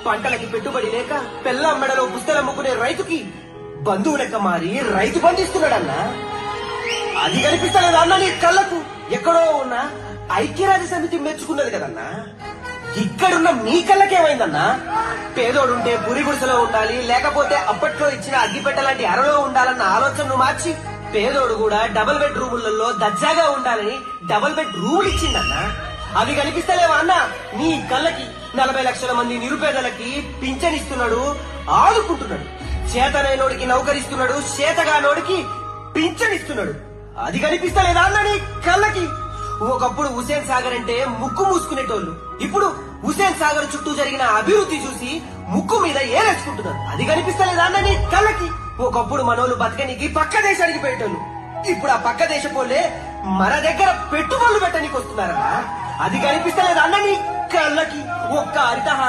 పంటలకి పెట్టుబడి లేక పెళ్ళాం మెడలో పుస్తలమ్ముకునే రైతుకి బంధువు లెక్క మారి రైతు బంధిస్తున్నాడన్నా. అది కనిపిస్తలేదా అన్న నీ కళ్ళకు? ఎక్కడో ఉన్న ఐక్యరాజ్య సమితి మెచ్చుకున్నది కదన్నా, ఇక్కడున్న మీ కళ్ళకేమైందన్నా? పేదోడుంటే పురి గుడిసెలో ఉండాలి, లేకపోతే అప్పట్లో ఇచ్చిన అగ్గిపెట్ట లాంటి అరలో ఉండాలన్న ఆలోచనను మార్చి పేదోడు కూడా డబుల్ బెడ్ రూములలో దర్జాగా ఉండాలని డబుల్ బెడ్ రూములు ఇచ్చిందన్నా. అవి కనిపిస్తలేవా అన్న నీ కళ్ళకి? 40 లక్షల మంది నిరుపేదలకి పింఛనిస్తున్నాడు, ఆదుకుంటున్నాడు. చేతనైనోడికి నౌకరిస్తున్నాడు, చేతగానోడికి పింఛనిస్తున్నాడు. అది కనిపిస్తలేదా అన్న నీ కళ్ళకి? ఒకప్పుడు హుసేన్ సాగర్ అంటే ముక్కు మూసుకునేటోళ్ళు, ఇప్పుడు హుసేన్ సాగర్ చుట్టూ జరిగిన అభివృద్ధి చూసి ముక్కు మీద ఏరేసుకుంటున్నారు. అది కనిపిస్తలేదా అన్న నీ కళ్ళకి? ఒకప్పుడు మనోళ్ళు బతకనికి పక్క దేశానికి పెట్టోళ్ళు, ఇప్పుడు ఆ పక్క దేశపోలే మన దగ్గర పెట్టుబడులు పెట్టడానికి వస్తున్నారన్నా. అది కనిపిస్తలేదా అన్న నీ కళ్ళకి? ఒక్క హరితహారం